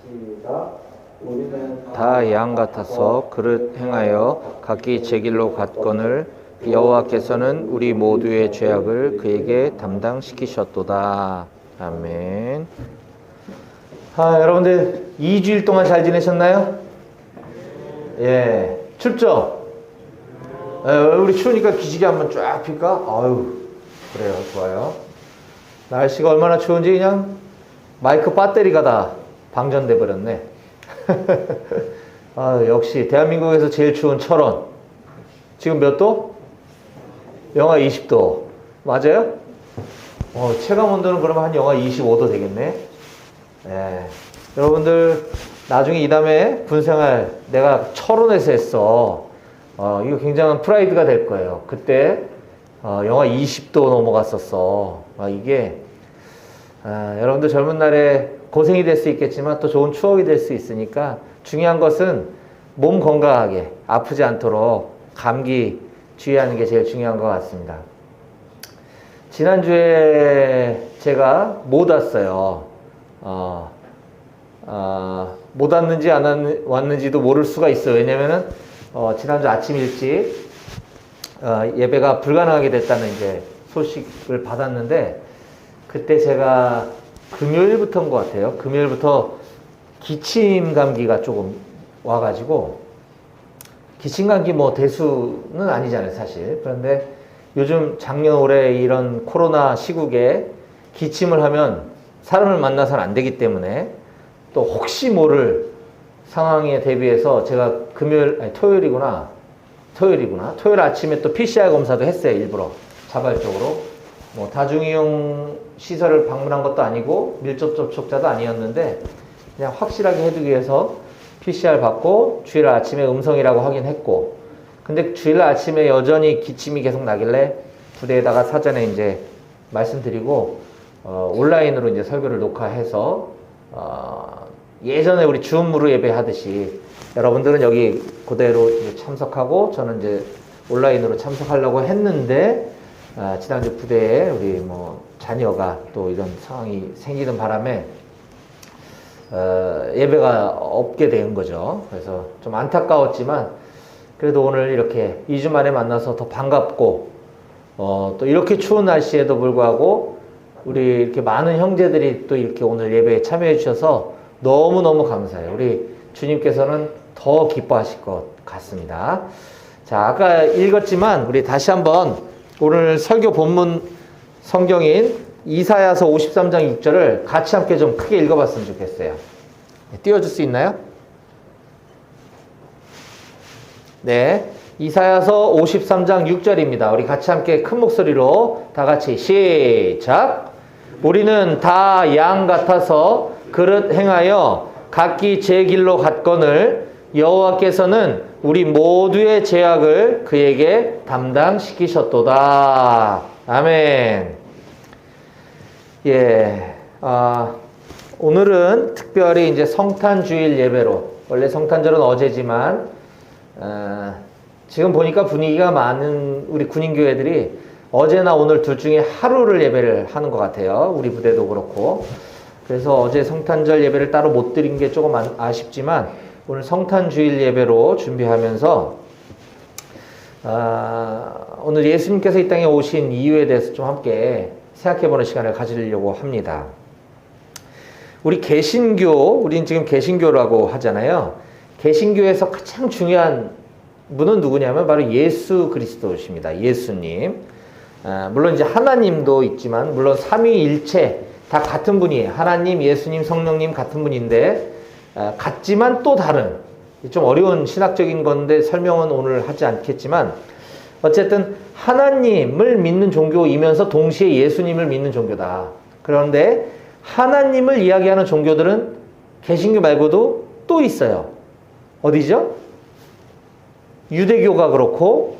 시작. 우리는 다 양 같아서 그릇 행하여 각기 제 길로 갔거늘 여호와께서는 우리 모두의 죄악을 그에게 담당시키셨도다. 아멘. 여러분들 2주일 동안 잘 지내셨나요? 예. 춥죠? 우리 추우니까 기지개 한번 쫙 필까? 아유, 그래요. 좋아요. 날씨가 얼마나 추운지 그냥 마이크 배터리가 다 방전돼 버렸네. 역시 대한민국에서 제일 추운 철원. 지금 몇 도? 영하 20도. 맞아요? 체감 온도는 그러면 한 영하 25도 되겠네. 예. 여러분들 나중에 이 다음에 군생활 내가 철원에서 했어. 이거 굉장한 프라이드가 될 거예요. 그때 영하 20도 넘어갔었어. 이게 여러분들 젊은 날에 고생이 될 수 있겠지만 또 좋은 추억이 될 수 있으니까 중요한 것은 몸 건강하게 아프지 않도록 감기 주의하는 게 제일 중요한 것 같습니다. 지난주에 제가 못 왔어요. 못 왔는지 안 왔는지도 모를 수가 있어요. 왜냐면은 지난주 아침 일찍 예배가 불가능하게 됐다는 이제 소식을 받았는데, 그때 제가 금요일부터인 것 같아요. 금요일부터 기침 감기가 조금 와가지고, 기침 감기 뭐 대수는 아니잖아요, 사실. 그런데 요즘 작년 올해 이런 코로나 시국에 기침을 하면 사람을 만나서는 안 되기 때문에 또 혹시 모를 상황에 대비해서 제가 토요일 아침에 또 PCR 검사도 했어요. 일부러 자발적으로. 뭐 다중이용 시설을 방문한 것도 아니고 밀접 접촉자도 아니었는데 그냥 확실하게 해두기 위해서 PCR 받고 주일 아침에 음성이라고 확인했고, 근데 주일 아침에 여전히 기침이 계속 나길래 부대에다가 사전에 이제 말씀드리고 온라인으로 이제 설교를 녹화해서 예전에 우리 줌으로 예배하듯이 여러분들은 여기 그대로 이제 참석하고 저는 이제 온라인으로 참석하려고 했는데, 지난주 부대에 우리 뭐 자녀가 또 이런 상황이 생기는 바람에 예배가 없게 된 거죠. 그래서 좀 안타까웠지만 그래도 오늘 이렇게 2주 만에 만나서 더 반갑고, 또 이렇게 추운 날씨에도 불구하고 우리 이렇게 많은 형제들이 또 이렇게 오늘 예배에 참여해 주셔서 너무너무 감사해요. 우리 주님께서는 더 기뻐하실 것 같습니다. 자, 아까 읽었지만 우리 다시 한번 오늘 설교 본문 성경인 이사야서 53장 6절을 같이 함께 좀 크게 읽어봤으면 좋겠어요. 띄워줄 수 있나요? 네, 이사야서 53장 6절입니다. 우리 같이 함께 큰 목소리로 다 같이 시작! 우리는 다 양 같아서 그릇 행하여 각기 제 길로 갔거늘 여호와께서는 우리 모두의 죄악을 그에게 담당시키셨도다. 아멘. 예, 오늘은 특별히 이제 성탄주일 예배로, 원래 성탄절은 어제지만 지금 보니까 분위기가 많은 우리 군인교회들이 어제나 오늘 둘 중에 하루를 예배를 하는 것 같아요. 우리 부대도 그렇고. 그래서 어제 성탄절 예배를 따로 못 드린 게 조금 아쉽지만 오늘 성탄주일 예배로 준비하면서 오늘 예수님께서 이 땅에 오신 이유에 대해서 좀 함께 생각해보는 시간을 가지려고 합니다. 우리 개신교, 우린 지금 개신교라고 하잖아요. 개신교에서 가장 중요한 분은 누구냐면 바로 예수 그리스도십니다. 예수님. 물론 이제 하나님도 있지만 물론 삼위일체 다 같은 분이에요. 하나님, 예수님, 성령님 같은 분인데 같지만 또 다른, 좀 어려운 신학적인 건데 설명은 오늘 하지 않겠지만 어쨌든 하나님을 믿는 종교이면서 동시에 예수님을 믿는 종교다. 그런데 하나님을 이야기하는 종교들은 개신교 말고도 또 있어요. 어디죠? 유대교가 그렇고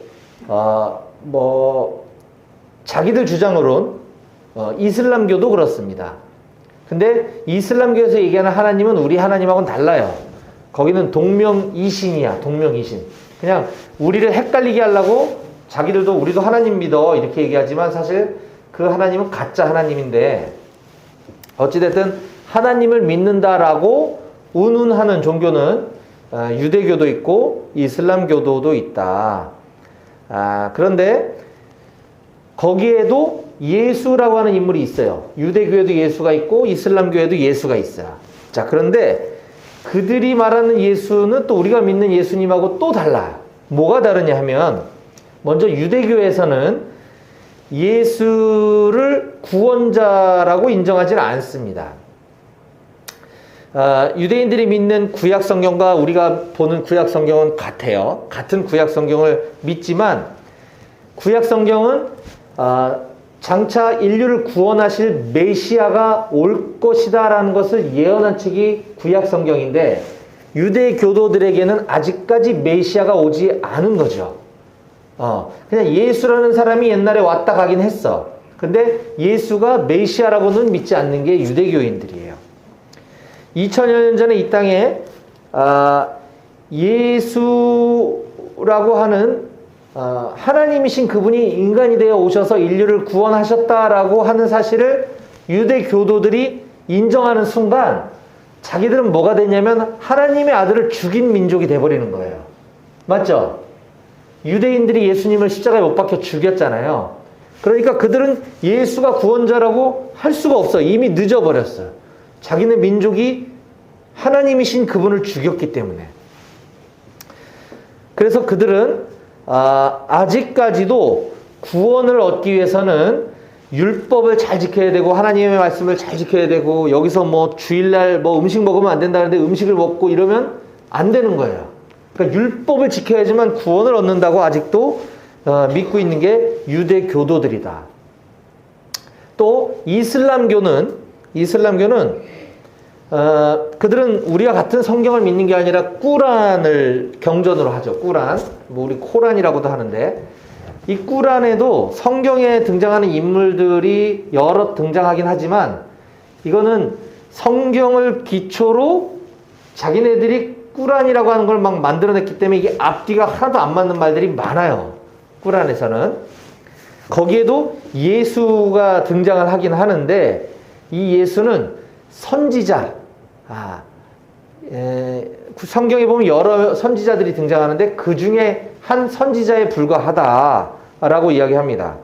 자기들 주장으로는 이슬람교도 그렇습니다. 근데 이슬람교에서 얘기하는 하나님은 우리 하나님하고는 달라요. 거기는 동명이신이야. 동명이신. 그냥 우리를 헷갈리게 하려고 자기들도 우리도 하나님 믿어 이렇게 얘기하지만 사실 그 하나님은 가짜 하나님인데, 어찌됐든 하나님을 믿는다라고 운운하는 종교는 유대교도 있고 이슬람교도도 있다. 그런데 거기에도 예수라고 하는 인물이 있어요. 유대교에도 예수가 있고 이슬람교에도 예수가 있어요. 자, 그런데 그들이 말하는 예수는 또 우리가 믿는 예수님하고 또 달라요. 뭐가 다르냐 하면 먼저 유대교에서는 예수를 구원자라고 인정하지는 않습니다. 유대인들이 믿는 구약 성경과 우리가 보는 구약 성경은 같아요. 같은 구약 성경을 믿지만 구약 성경은 장차 인류를 구원하실 메시아가 올 것이다라는 것을 예언한 책이 구약 성경인데 유대 교도들에게는 아직까지 메시아가 오지 않은 거죠. 그냥 예수라는 사람이 옛날에 왔다 가긴 했어. 근데 예수가 메시아라고는 믿지 않는 게 유대교인들이에요. 2000여 년 전에 이 땅에 예수라고 하는 하나님이신 그분이 인간이 되어 오셔서 인류를 구원하셨다라고 하는 사실을 유대 교도들이 인정하는 순간 자기들은 뭐가 되냐면 하나님의 아들을 죽인 민족이 돼버리는 거예요. 맞죠? 유대인들이 예수님을 십자가에 못 박혀 죽였잖아요. 그러니까 그들은 예수가 구원자라고 할 수가 없어요. 이미 늦어버렸어요. 자기네 민족이 하나님이신 그분을 죽였기 때문에. 그래서 그들은 아직까지도 구원을 얻기 위해서는 율법을 잘 지켜야 되고 하나님의 말씀을 잘 지켜야 되고 여기서 뭐 주일날 뭐 음식 먹으면 안 된다는데 음식을 먹고 이러면 안 되는 거예요. 그러니까 율법을 지켜야지만 구원을 얻는다고 아직도 믿고 있는 게 유대 교도들이다. 또 이슬람교는 그들은 우리와 같은 성경을 믿는 게 아니라 꾸란을 경전으로 하죠. 꾸란. 뭐 우리 코란이라고도 하는데 이 꾸란에도 성경에 등장하는 인물들이 여러 등장하긴 하지만 이거는 성경을 기초로 자기네들이 꾸란이라고 하는 걸 막 만들어냈기 때문에 이게 앞뒤가 하나도 안 맞는 말들이 많아요. 꾸란에서는. 거기에도 예수가 등장을 하긴 하는데 이 예수는 선지자. 성경에 보면 여러 선지자들이 등장하는데 그 중에 한 선지자에 불과하다라고 이야기합니다.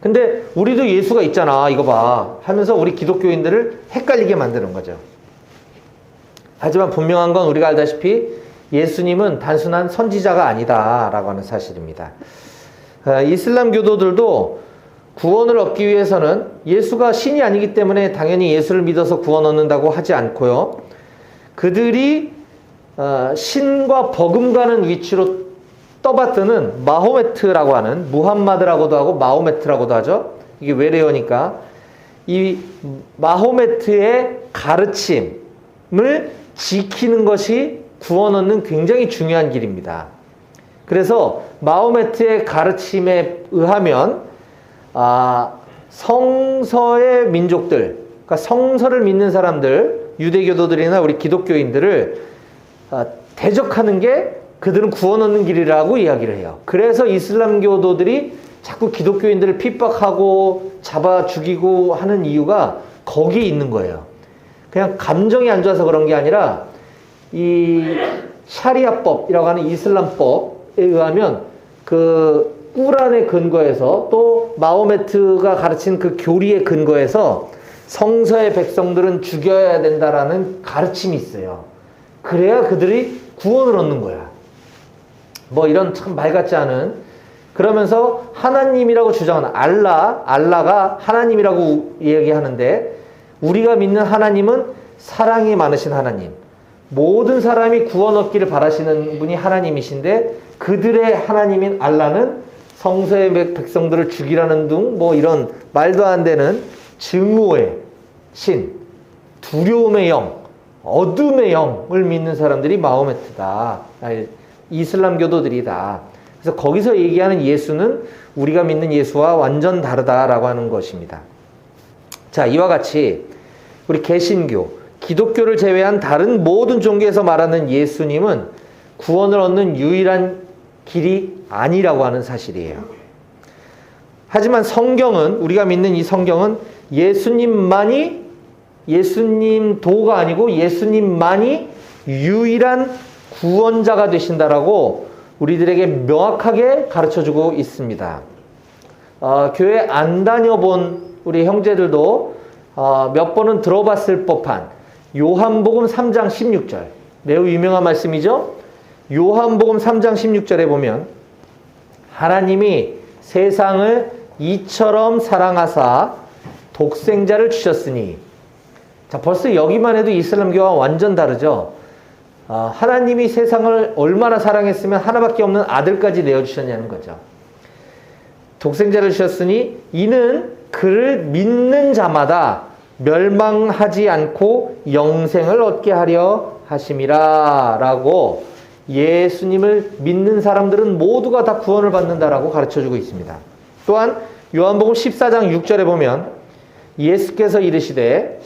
근데 우리도 예수가 있잖아, 이거 봐 하면서 우리 기독교인들을 헷갈리게 만드는 거죠. 하지만 분명한 건 우리가 알다시피 예수님은 단순한 선지자가 아니다라고 하는 사실입니다. 이슬람 교도들도 구원을 얻기 위해서는 예수가 신이 아니기 때문에 당연히 예수를 믿어서 구원 얻는다고 하지 않고요. 그들이 신과 버금가는 위치로 떠받드는 마호메트라고 하는, 무함마드라고도 하고 마호메트라고도 하죠. 이게 외래어니까 이 마호메트의 가르침을 지키는 것이 구원 얻는 굉장히 중요한 길입니다. 그래서 마호메트의 가르침에 의하면 성서의 민족들, 그러니까 성서를 믿는 사람들, 유대교도들이나 우리 기독교인들을 대적하는 게 그들은 구원 얻는 길이라고 이야기를 해요. 그래서 이슬람교도들이 자꾸 기독교인들을 핍박하고 잡아 죽이고 하는 이유가 거기에 있는 거예요. 그냥 감정이 안 좋아서 그런 게 아니라 이 샤리아법이라고 하는 이슬람법에 의하면 그 꾸란의 근거에서 또 마호메트가 가르친 그 교리의 근거에서 성서의 백성들은 죽여야 된다라는 가르침이 있어요. 그래야 그들이 구원을 얻는 거야. 뭐 이런 참 말 같지 않은, 그러면서 하나님이라고 주장하는 알라가 하나님이라고 얘기하는데 우리가 믿는 하나님은 사랑이 많으신 하나님, 모든 사람이 구원 얻기를 바라시는 분이 하나님이신데 그들의 하나님인 알라는 성서의 백성들을 죽이라는 등 뭐 이런 말도 안 되는 증오의 신, 두려움의 영, 어둠의 영을 믿는 사람들이 마호메트다. 이슬람 교도들이다. 그래서 거기서 얘기하는 예수는 우리가 믿는 예수와 완전 다르다라고 하는 것입니다. 자, 이와 같이 우리 개신교, 기독교를 제외한 다른 모든 종교에서 말하는 예수님은 구원을 얻는 유일한 길이 아니라고 하는 사실이에요. 하지만 성경은, 우리가 믿는 이 성경은 예수님만이 예수님 도가 아니고 예수님만이 유일한 구원자가 되신다라고 우리들에게 명확하게 가르쳐주고 있습니다. 교회 안 다녀본 우리 형제들도 몇 번은 들어봤을 법한 요한복음 3장 16절, 매우 유명한 말씀이죠. 요한복음 3장 16절에 보면 하나님이 세상을 이처럼 사랑하사 독생자를 주셨으니, 자, 벌써 여기만 해도 이슬람교와 완전 다르죠. 하나님이 세상을 얼마나 사랑했으면 하나밖에 없는 아들까지 내어주셨냐는 거죠. 독생자를 주셨으니 이는 그를 믿는 자마다 멸망하지 않고 영생을 얻게 하려 하심이라 라고 예수님을 믿는 사람들은 모두가 다 구원을 받는다라고 가르쳐주고 있습니다. 또한 요한복음 14장 6절에 보면 예수께서 이르시되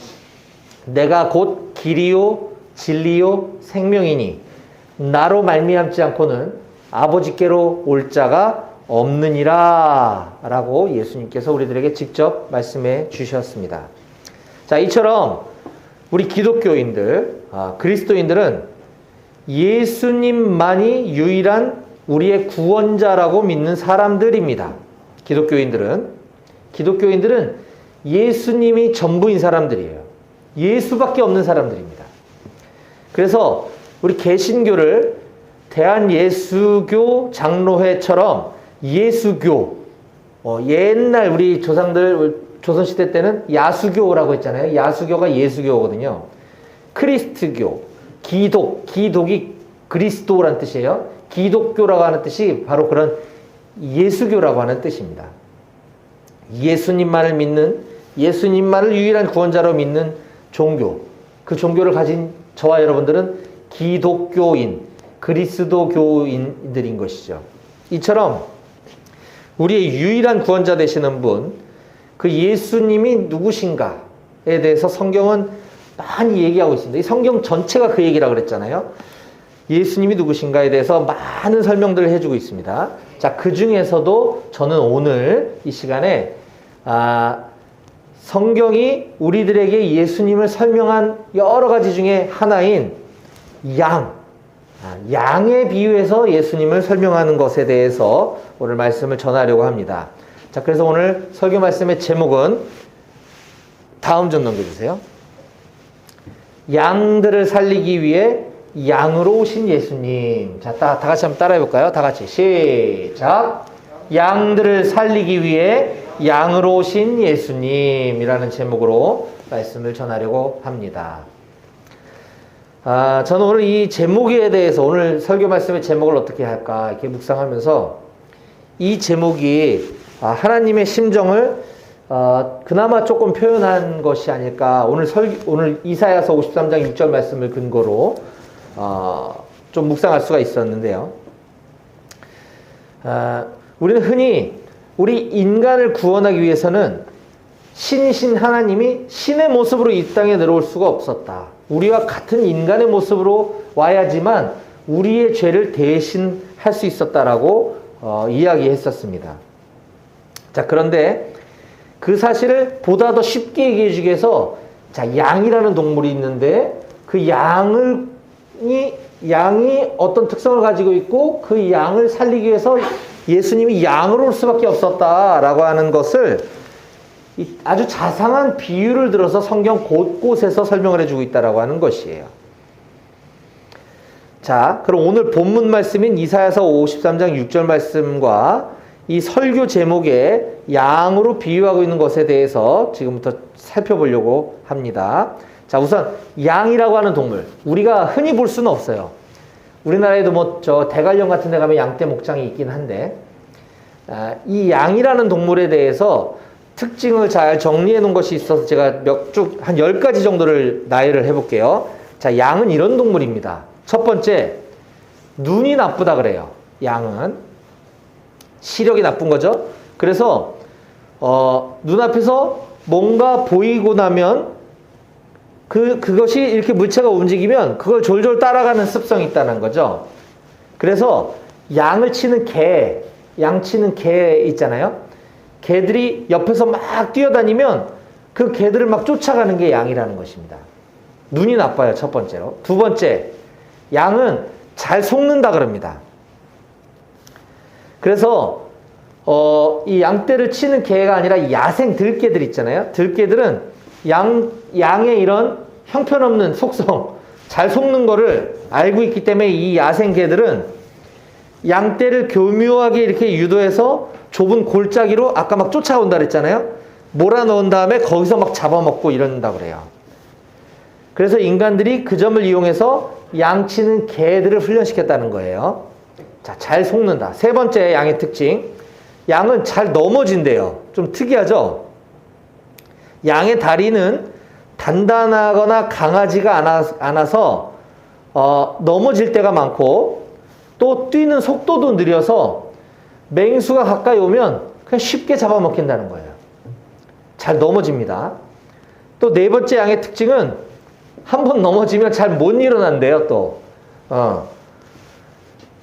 내가 곧 길이요 진리요 생명이니 나로 말미암지 않고는 아버지께로 올 자가 없느니라 라고 예수님께서 우리들에게 직접 말씀해 주셨습니다. 자, 이처럼 우리 기독교인들, 그리스도인들은 예수님만이 유일한 우리의 구원자라고 믿는 사람들입니다. 기독교인들은 예수님이 전부인 사람들이에요. 예수밖에 없는 사람들입니다. 그래서 우리 개신교를 대한예수교 장로회처럼 예수교, 옛날 우리 조상들 조선시대 때는 야수교라고 했잖아요. 야수교가 예수교거든요. 크리스트교, 기독이 그리스도라는 뜻이에요. 기독교라고 하는 뜻이 바로 그런 예수교라고 하는 뜻입니다. 예수님만을 믿는, 예수님만을 유일한 구원자로 믿는 종교, 그 종교를 가진 저와 여러분들은 기독교인, 그리스도교인들인 것이죠. 이처럼 우리의 유일한 구원자 되시는 분, 그 예수님이 누구신가에 대해서 성경은 많이 얘기하고 있습니다. 이 성경 전체가 그 얘기라고 그랬잖아요. 예수님이 누구신가에 대해서 많은 설명들을 해주고 있습니다. 자, 그 중에서도 저는 오늘 이 시간에 성경이 우리들에게 예수님을 설명한 여러 가지 중에 하나인 양에 비유해서 예수님을 설명하는 것에 대해서 오늘 말씀을 전하려고 합니다. 자, 그래서 오늘 설교 말씀의 제목은 다음 좀 넘겨주세요. 양들을 살리기 위해 양으로 오신 예수님. 자, 다 같이 한번 따라해 볼까요? 다 같이 시작. 양들을 살리기 위해 양으로 오신 예수님이라는 제목으로 말씀을 전하려고 합니다. 저는 오늘 이 제목에 대해서 오늘 설교 말씀의 제목을 어떻게 할까 이렇게 묵상하면서 이 제목이 하나님의 심정을 그나마 조금 표현한 것이 아닐까. 오늘 이사야서 53장 6절 말씀을 근거로 좀 묵상할 수가 있었는데요. 우리는 흔히 우리 인간을 구원하기 위해서는 신이신 하나님이 신의 모습으로 이 땅에 내려올 수가 없었다. 우리와 같은 인간의 모습으로 와야지만 우리의 죄를 대신할 수 있었다라고 이야기했었습니다. 자, 그런데 그 사실을 보다 더 쉽게 얘기해 주기 위해서 양이라는 동물이 있는데 그 양이 어떤 특성을 가지고 있고 그 양을 살리기 위해서 예수님이 양으로 올 수밖에 없었다라고 하는 것을 아주 자상한 비유를 들어서 성경 곳곳에서 설명을 해주고 있다라고 하는 것이에요. 자, 그럼 오늘 본문 말씀인 이사야서 53장 6절 말씀과 이 설교 제목에 양으로 비유하고 있는 것에 대해서 지금부터 살펴보려고 합니다. 자, 우선 양이라고 하는 동물, 우리가 흔히 볼 수는 없어요. 우리나라에도 대관령 같은 데 가면 양떼 목장이 있긴 한데, 이 양이라는 동물에 대해서 특징을 잘 정리해 놓은 것이 있어서 제가 한 10가지 정도를 나열을 해볼게요. 자, 양은 이런 동물입니다. 첫 번째, 눈이 나쁘다 그래요. 양은 시력이 나쁜 거죠. 그래서 눈앞에서 뭔가 보이고 나면 그것이 이렇게 물체가 움직이면 그걸 졸졸 따라가는 습성이 있다는 거죠. 그래서 양을 치는 양 치는 개 있잖아요. 개들이 옆에서 막 뛰어다니면 그 개들을 막 쫓아가는 게 양이라는 것입니다. 눈이 나빠요, 첫 번째로. 두 번째, 양은 잘 속는다 그럽니다. 그래서 이 양떼를 치는 개가 아니라 야생 들개들 있잖아요. 들개들은 양의 이런 형편없는 속성, 잘 속는 거를 알고 있기 때문에 이 야생 개들은 양떼를 교묘하게 이렇게 유도해서 좁은 골짜기로 아까 막 쫓아온다 그랬잖아요. 몰아넣은 다음에 거기서 막 잡아먹고 이런다 그래요. 그래서 인간들이 그 점을 이용해서 양치는 개들을 훈련시켰다는 거예요. 자, 잘 속는다. 세 번째 양의 특징. 양은 잘 넘어진대요. 좀 특이하죠? 양의 다리는 단단하거나 강하지가 않아서 넘어질 때가 많고 또 뛰는 속도도 느려서 맹수가 가까이 오면 그냥 쉽게 잡아먹힌다는 거예요. 잘 넘어집니다. 또 네 번째 양의 특징은 한 번 넘어지면 잘 못 일어난대요, 또.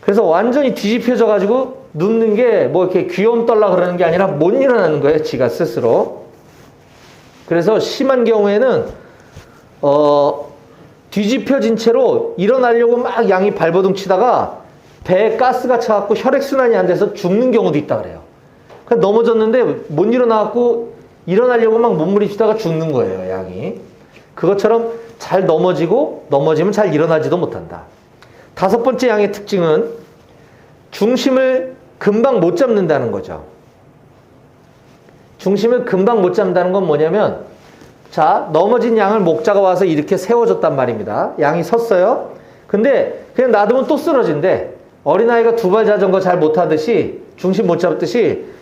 그래서 완전히 뒤집혀져 가지고 눕는 게 뭐 이렇게 귀염 떨라 그러는 게 아니라 못 일어나는 거예요, 지가 스스로. 그래서 심한 경우에는 뒤집혀진 채로 일어나려고 막 양이 발버둥 치다가 배에 가스가 차갖고 혈액순환이 안 돼서 죽는 경우도 있다 그래요. 그냥 넘어졌는데 못 일어나갖고 일어나려고 막 몸부림치다가 죽는 거예요, 양이. 그것처럼 잘 넘어지면 잘 일어나지도 못한다. 다섯 번째 양의 특징은 중심을 금방 못 잡는다는 거죠. 중심을 금방 못 잡는다는 건 뭐냐면, 자, 넘어진 양을 목자가 와서 이렇게 세워줬단 말입니다. 양이 섰어요. 근데 그냥 놔두면 또 쓰러진대. 어린아이가 두발 자전거 잘 못하듯이, 중심 못 잡듯이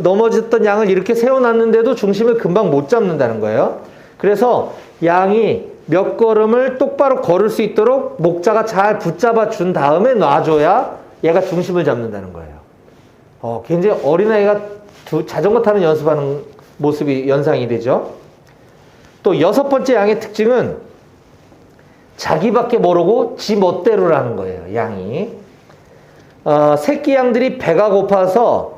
넘어졌던 양을 이렇게 세워놨는데도 중심을 금방 못 잡는다는 거예요. 그래서 양이 몇 걸음을 똑바로 걸을 수 있도록 목자가 잘 붙잡아 준 다음에 놔줘야 얘가 중심을 잡는다는 거예요. 굉장히 어린아이가 자전거 타는 연습하는 모습이 연상이 되죠. 또 여섯 번째 양의 특징은 자기밖에 모르고 지 멋대로라는 거예요, 양이. 새끼 양들이 배가 고파서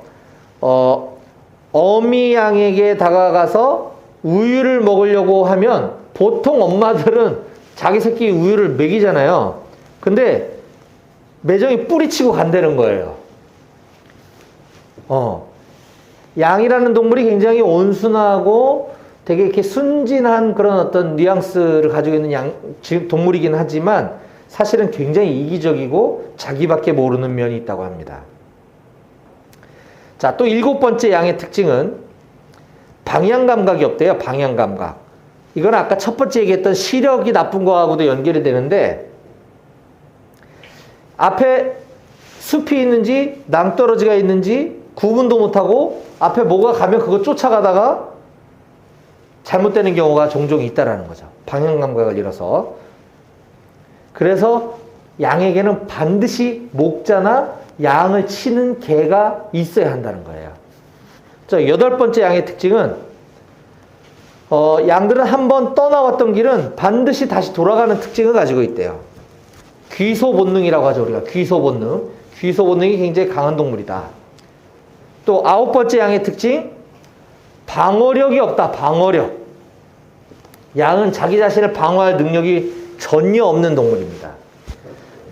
어미 양에게 다가가서 우유를 먹으려고 하면 보통 엄마들은 자기 새끼 우유를 먹이잖아요. 근데 매정이 뿌리치고 간다는 거예요. 양이라는 동물이 굉장히 온순하고 되게 이렇게 순진한 그런 어떤 뉘앙스를 가지고 있는 동물이긴 하지만 사실은 굉장히 이기적이고 자기밖에 모르는 면이 있다고 합니다. 자, 또 일곱 번째 양의 특징은 방향감각이 없대요. 방향감각. 이건 아까 첫 번째 얘기했던 시력이 나쁜 거하고도 연결이 되는데, 앞에 숲이 있는지 낭떠러지가 있는지 구분도 못하고 앞에 뭐가 가면 그거 쫓아가다가 잘못되는 경우가 종종 있다라는 거죠. 방향감각을 잃어서. 그래서 양에게는 반드시 목자나 양을 치는 개가 있어야 한다는 거예요. 자, 여덟 번째 양의 특징은 양들은 한번 떠나왔던 길은 반드시 다시 돌아가는 특징을 가지고 있대요. 귀소 본능이라고 하죠, 우리가. 귀소 본능. 귀소 본능이 굉장히 강한 동물이다. 또 아홉 번째 양의 특징, 방어력이 없다. 방어력. 양은 자기 자신을 방어할 능력이 전혀 없는 동물입니다.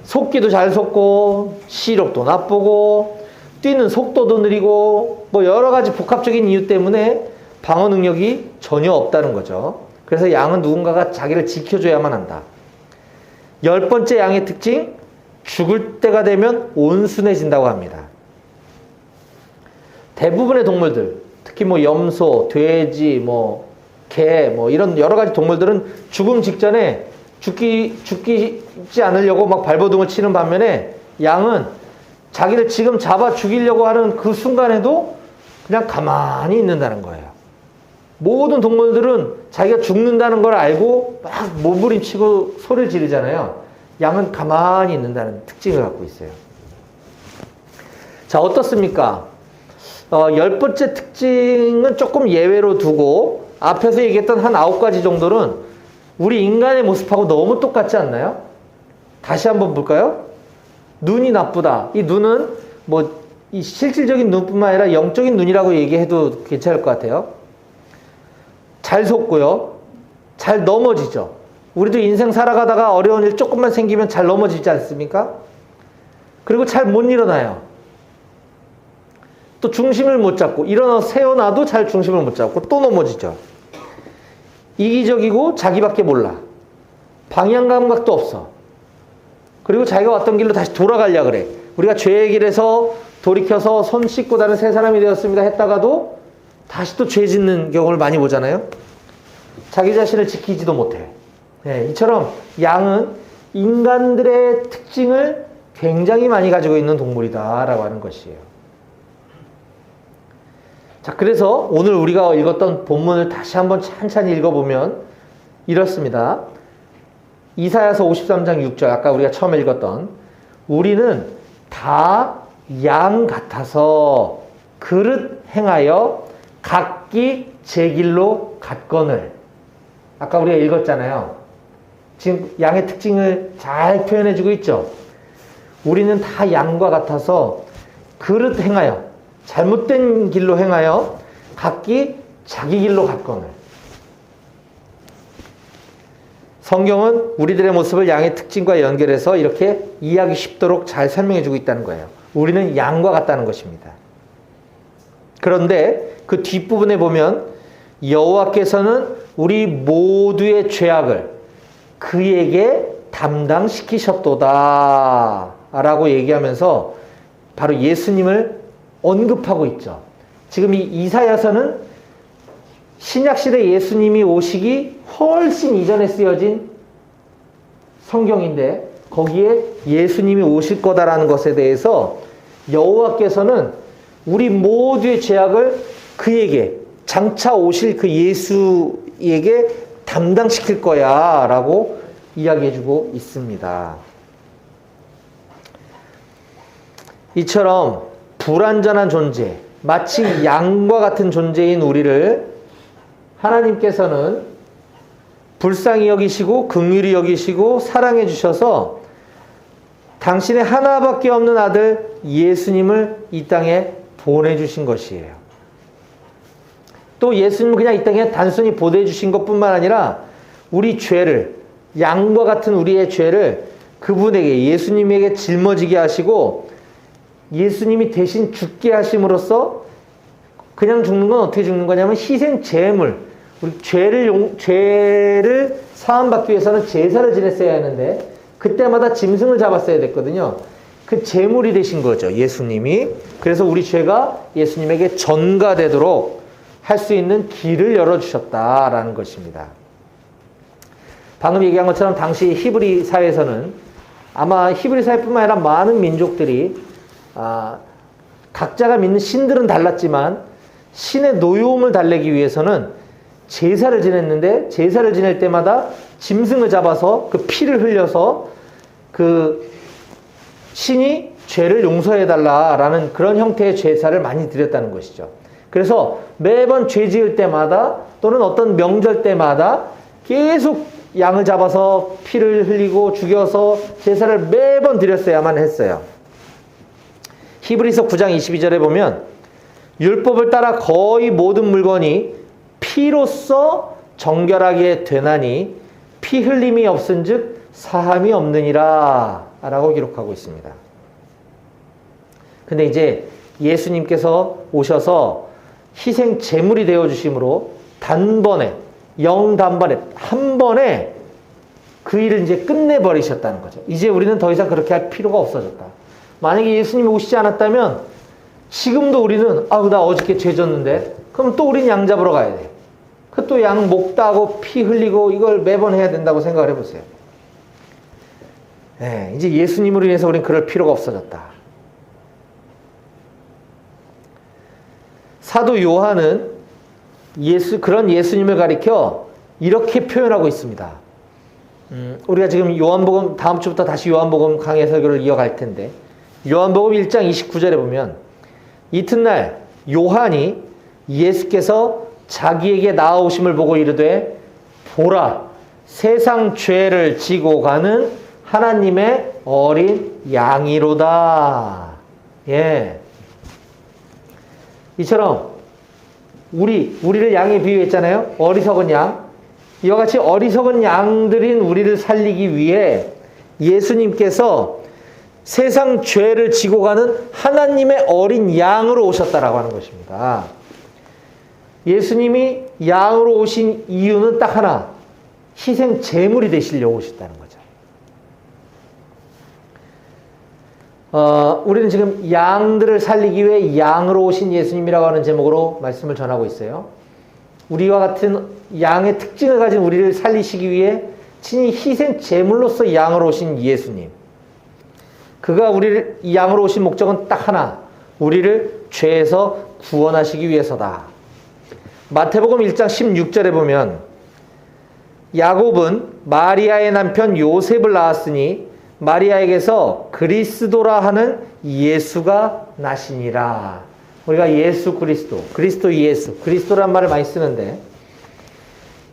속기도 잘 속고 시력도 나쁘고 뛰는 속도도 느리고 뭐 여러 가지 복합적인 이유 때문에 방어 능력이 전혀 없다는 거죠. 그래서 양은 누군가가 자기를 지켜줘야만 한다. 열 번째 양의 특징, 죽을 때가 되면 온순해진다고 합니다. 대부분의 동물들, 특히 뭐 염소, 돼지, 뭐 개, 뭐 이런 여러 가지 동물들은 죽음 직전에 죽지 않으려고 막 발버둥을 치는 반면에 양은 자기를 지금 잡아 죽이려고 하는 그 순간에도 그냥 가만히 있는다는 거예요. 모든 동물들은 자기가 죽는다는 걸 알고 막 몸부림치고 소리를 지르잖아요. 양은 가만히 있는다는 특징을 갖고 있어요. 자, 어떻습니까? 열 번째 특징은 조금 예외로 두고 앞에서 얘기했던 한 9가지 정도는 우리 인간의 모습하고 너무 똑같지 않나요? 다시 한번 볼까요? 눈이 나쁘다. 이 눈은 뭐 이 실질적인 눈뿐만 아니라 영적인 눈이라고 얘기해도 괜찮을 것 같아요. 잘 속고요. 잘 넘어지죠. 우리도 인생 살아가다가 어려운 일 조금만 생기면 잘 넘어지지 않습니까? 그리고 잘 못 일어나요. 또 중심을 못 잡고 세워놔도 잘 중심을 못 잡고 또 넘어지죠. 이기적이고 자기밖에 몰라. 방향 감각도 없어. 그리고 자기가 왔던 길로 다시 돌아가려 그래. 우리가 죄의 길에서 돌이켜서 손 씻고 다른 새 사람이 되었습니다 했다가도 다시 또 죄 짓는 경우를 많이 보잖아요. 자기 자신을 지키지도 못해. 네, 이처럼 양은 인간들의 특징을 굉장히 많이 가지고 있는 동물이다라고 하는 것이에요. 자, 그래서 오늘 우리가 읽었던 본문을 다시 한번 찬찬히 읽어보면 이렇습니다. 이사야서 53장 6절, 아까 우리가 처음에 읽었던, 우리는 다 양 같아서 그릇 행하여 각기 제 길로 갔거늘. 아까 우리가 읽었잖아요. 지금 양의 특징을 잘 표현해주고 있죠. 우리는 다 양과 같아서 그릇 행하여, 잘못된 길로 행하여 각기 자기 길로 갔거늘. 성경은 우리들의 모습을 양의 특징과 연결해서 이렇게 이해하기 쉽도록 잘 설명해주고 있다는 거예요. 우리는 양과 같다는 것입니다. 그런데 그 뒷부분에 보면 여호와께서는 우리 모두의 죄악을 그에게 담당시키셨도다 라고 얘기하면서 바로 예수님을 언급하고 있죠. 지금 이 이사야서는 신약시대 예수님이 오시기 훨씬 이전에 쓰여진 성경인데 거기에 예수님이 오실 거다라는 것에 대해서 여호와께서는 우리 모두의 죄악을 그에게, 장차 오실 그 예수에게 담당시킬 거야 라고 이야기해주고 있습니다. 이처럼 불완전한 존재, 마치 양과 같은 존재인 우리를 하나님께서는 불쌍히 여기시고 긍휼히 여기시고 사랑해 주셔서 당신의 하나밖에 없는 아들 예수님을 이 땅에 보내주신 것이에요. 또 예수님은 그냥 이 땅에 단순히 보내주신 것뿐만 아니라 우리 죄를, 양과 같은 우리의 죄를 그분에게, 예수님에게 짊어지게 하시고 예수님이 대신 죽게 하심으로써, 그냥 죽는 건 어떻게 죽는 거냐면 희생 제물, 우리 죄를 사함받기 위해서는 제사를 지냈어야 하는데 그때마다 짐승을 잡았어야 됐거든요. 그 제물이 되신 거죠, 예수님이. 그래서 우리 죄가 예수님에게 전가되도록 할 수 있는 길을 열어주셨다라는 것입니다. 방금 얘기한 것처럼 당시 히브리 사회에서는, 아마 히브리 사회뿐만 아니라 많은 민족들이 각자가 믿는 신들은 달랐지만 신의 노여움을 달래기 위해서는 제사를 지냈는데, 제사를 지낼 때마다 짐승을 잡아서 그 피를 흘려서 그 신이 죄를 용서해달라라는 그런 형태의 제사를 많이 드렸다는 것이죠. 그래서 매번 죄 지을 때마다 또는 어떤 명절 때마다 계속 양을 잡아서 피를 흘리고 죽여서 제사를 매번 드렸어야만 했어요. 히브리서 9장 22절에 보면 율법을 따라 거의 모든 물건이 피로써 정결하게 되나니 피 흘림이 없은즉 사함이 없느니라 라고 기록하고 있습니다. 근데 이제 예수님께서 오셔서 희생 제물이 되어 주심으로 단번에, 영단번에, 한 번에 그 일을 이제 끝내버리셨다는 거죠. 이제 우리는 더 이상 그렇게 할 필요가 없어졌다. 만약에 예수님이 오시지 않았다면 지금도 우리는 나 어저께 죄 졌는데 그럼 또 우린 양 잡으러 가야 돼. 그 또 양 목 따고 피 흘리고 이걸 매번 해야 된다고 생각을 해보세요. 네, 이제 예수님으로 인해서 우린 그럴 필요가 없어졌다. 사도 요한은 그런 예수님을 가리켜 이렇게 표현하고 있습니다. 우리가 지금 요한복음, 다음 주부터 다시 요한복음 강해 설교를 이어갈 텐데, 요한복음 1장 29절에 보면 이튿날 요한이 예수께서 자기에게 나아오심을 보고 이르되 보라, 세상 죄를 지고 가는 하나님의 어린 양이로다. 예. 이처럼 우리를 양에 비유했잖아요. 어리석은 양. 이와 같이 어리석은 양들인 우리를 살리기 위해 예수님께서 세상 죄를 지고 가는 하나님의 어린 양으로 오셨다라고 하는 것입니다. 예수님이 양으로 오신 이유는 딱 하나, 희생 제물이 되시려고 오셨다는 거죠. 우리는 지금 양들을 살리기 위해 양으로 오신 예수님이라고 하는 제목으로 말씀을 전하고 있어요. 우리와 같은 양의 특징을 가진 우리를 살리시기 위해 친히 희생 제물로서 양으로 오신 예수님. 그가 우리를 양으로 오신 목적은 딱 하나, 우리를 죄에서 구원하시기 위해서다. 마태복음 1장 16절에 보면 야곱은 마리아의 남편 요셉을 낳았으니 마리아에게서 그리스도라 하는 예수가 나시니라. 우리가 예수 그리스도, 그리스도 예수, 그리스도란 말을 많이 쓰는데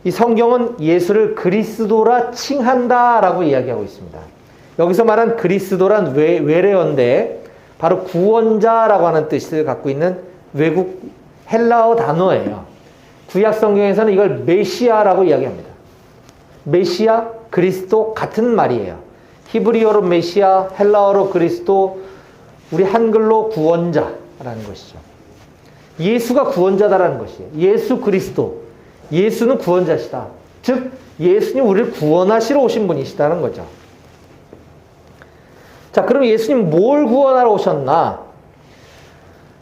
이 성경은 예수를 그리스도라 칭한다라고 이야기하고 있습니다. 여기서 말한 그리스도란 외래어인데 바로 구원자라고 하는 뜻을 갖고 있는 외국 헬라어 단어예요. 구약 성경에서는 이걸 메시아라고 이야기합니다. 메시아, 그리스도 같은 말이에요. 히브리어로 메시아, 헬라어로 그리스도, 우리 한글로 구원자라는 것이죠. 예수가 구원자다라는 것이에요. 예수 그리스도. 예수는 구원자시다. 즉 예수님 우리를 구원하시러 오신 분이시다는 거죠. 자, 그럼 예수님 뭘 구원하러 오셨나?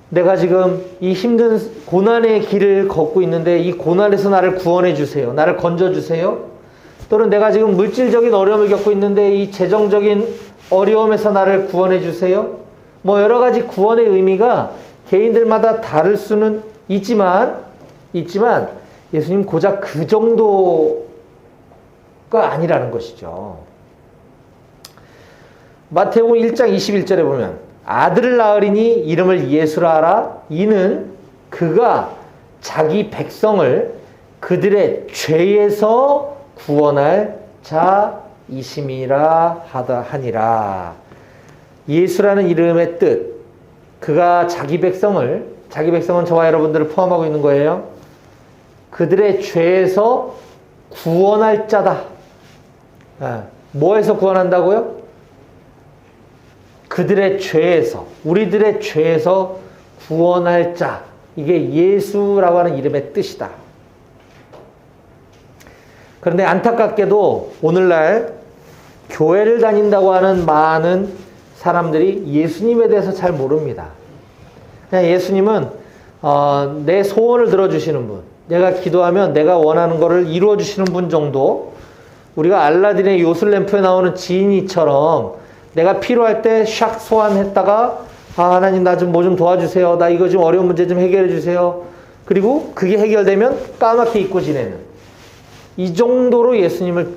내가 지금 이 힘든 고난의 길을 걷고 있는데 이 고난에서 나를 구원해 주세요. 나를 건져 주세요. 또는 내가 지금 물질적인 어려움을 겪고 있는데 이 재정적인 어려움에서 나를 구원해 주세요. 뭐 여러 가지 구원의 의미가 개인들마다 다를 수는 있지만 예수님 고작 그 정도가 아니라는 것이죠. 마태복음 1장 21절에 보면 아들을 낳으리니 이름을 예수라 하라. 이는 그가 자기 백성을 그들의 죄에서 구원할 자이심이라 하니라. 예수라는 이름의 뜻, 그가 자기 백성은 저와 여러분들을 포함하고 있는 거예요. 그들의 죄에서 구원할 자다. 뭐에서 구원한다고요? 그들의 죄에서, 우리들의 죄에서 구원할 자. 이게 예수라고 하는 이름의 뜻이다. 그런데 안타깝게도 오늘날 교회를 다닌다고 하는 많은 사람들이 예수님에 대해서 잘 모릅니다. 그냥 예수님은 내 소원을 들어주시는 분, 내가 기도하면 내가 원하는 것을 이루어주시는 분 정도, 우리가 알라딘의 요술램프에 나오는 지니처럼 내가 필요할 때 샥 소환했다가 하나님 나 좀 뭐 좀 도와주세요. 나 이거 좀 어려운 문제 좀 해결해 주세요. 그리고 그게 해결되면 까맣게 잊고 지내는, 이 정도로 예수님을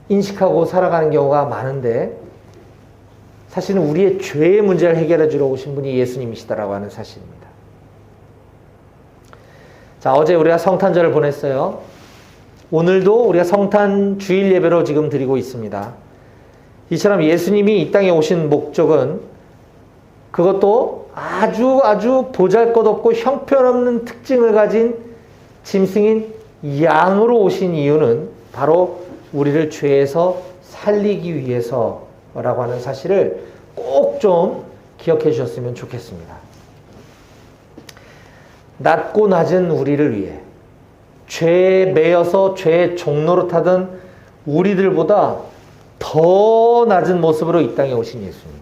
인식하고 살아가는 경우가 많은데 사실은 우리의 죄의 문제를 해결해 주러 오신 분이 예수님이시다라고 하는 사실입니다. 자, 어제 우리가 성탄절을 보냈어요. 오늘도 우리가 성탄 주일 예배로 지금 드리고 있습니다. 이처럼 예수님이 이 땅에 오신 목적은 그것도 아주 보잘것없고 형편없는 특징을 가진 짐승인 양으로 오신 이유는 바로 우리를 죄에서 살리기 위해서라고 하는 사실을 꼭 좀 기억해 주셨으면 좋겠습니다. 낮고 낮은 우리를 위해 죄에 매여서 죄의 종로로 타던 우리들보다 더 낮은 모습으로 이 땅에 오신 예수님.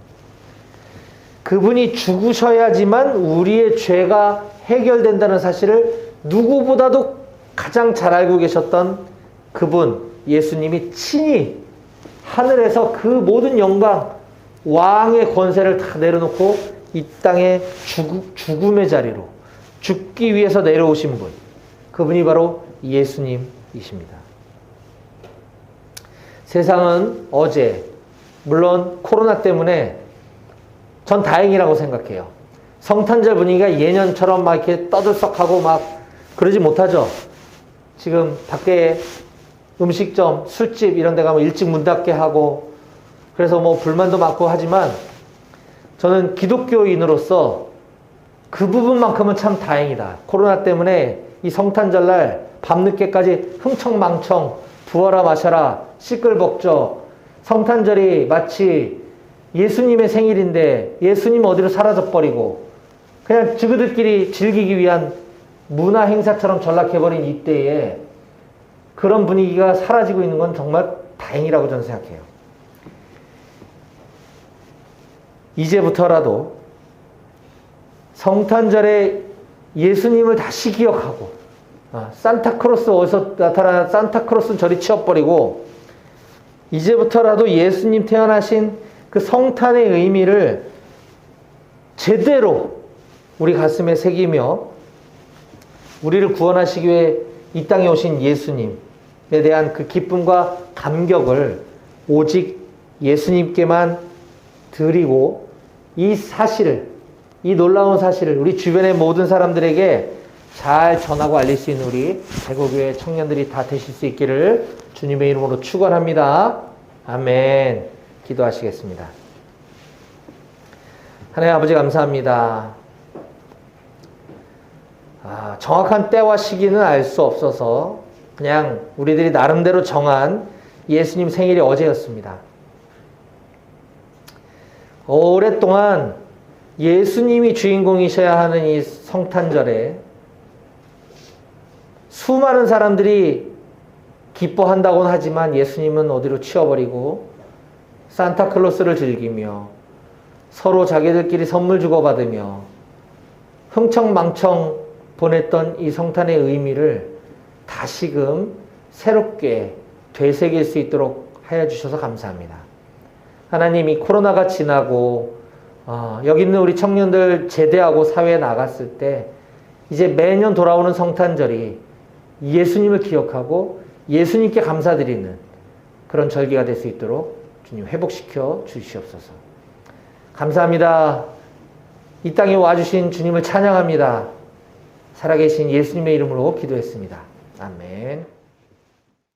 그분이 죽으셔야지만 우리의 죄가 해결된다는 사실을 누구보다도 가장 잘 알고 계셨던 그분 예수님이 친히 하늘에서 그 모든 영광, 왕의 권세를 다 내려놓고 이 땅에 죽음의 자리로 죽기 위해서 내려오신 분, 그분이 바로 예수님이십니다. 세상은 어제, 물론 코로나 때문에 전 다행이라고 생각해요. 성탄절 분위기가 예년처럼 막 이렇게 떠들썩하고 막 그러지 못하죠. 지금 밖에 음식점, 술집 이런 데 가면 일찍 문 닫게 하고, 그래서 뭐 불만도 많고 하지만 저는 기독교인으로서 그 부분만큼은 참 다행이다. 코로나 때문에 이 성탄절날 밤늦게까지 흥청망청 부어라 마셔라 시끌벅적, 성탄절이 마치 예수님의 생일인데 예수님 어디로 사라져버리고 그냥 지그들끼리 즐기기 위한 문화 행사처럼 전락해버린 이때에 그런 분위기가 사라지고 있는 건 정말 다행이라고 저는 생각해요. 이제부터라도 성탄절에 예수님을 다시 기억하고, 산타크로스 어디서 나타나 산타크로스는 저리 치워버리고 이제부터라도 예수님 태어나신 그 성탄의 의미를 제대로 우리 가슴에 새기며 우리를 구원하시기 위해 이 땅에 오신 예수님에 대한 그 기쁨과 감격을 오직 예수님께만 드리고 이 사실을, 이 놀라운 사실을 우리 주변의 모든 사람들에게 잘 전하고 알릴 수 있는 우리 대구교회 청년들이 다 되실 수 있기를 주님의 이름으로 축원합니다. 아멘. 기도하시겠습니다. 하나님 아버지 감사합니다. 정확한 때와 시기는 알 수 없어서 그냥 우리들이 나름대로 정한 예수님 생일이 어제였습니다. 오랫동안 예수님이 주인공이셔야 하는 이 성탄절에 수많은 사람들이 기뻐한다고는 하지만 예수님은 어디로 치워버리고 산타클로스를 즐기며 서로 자기들끼리 선물 주고받으며 흥청망청 보냈던 이 성탄의 의미를 다시금 새롭게 되새길 수 있도록 하여 주셔서 감사합니다. 하나님, 이 코로나가 지나고 여기 있는 우리 청년들 제대하고 사회에 나갔을 때 이제 매년 돌아오는 성탄절이 예수님을 기억하고 예수님께 감사드리는 그런 절기가 될 수 있도록 주님 회복시켜 주시옵소서. 감사합니다. 이 땅에 와주신 주님을 찬양합니다. 살아계신 예수님의 이름으로 기도했습니다. 아멘.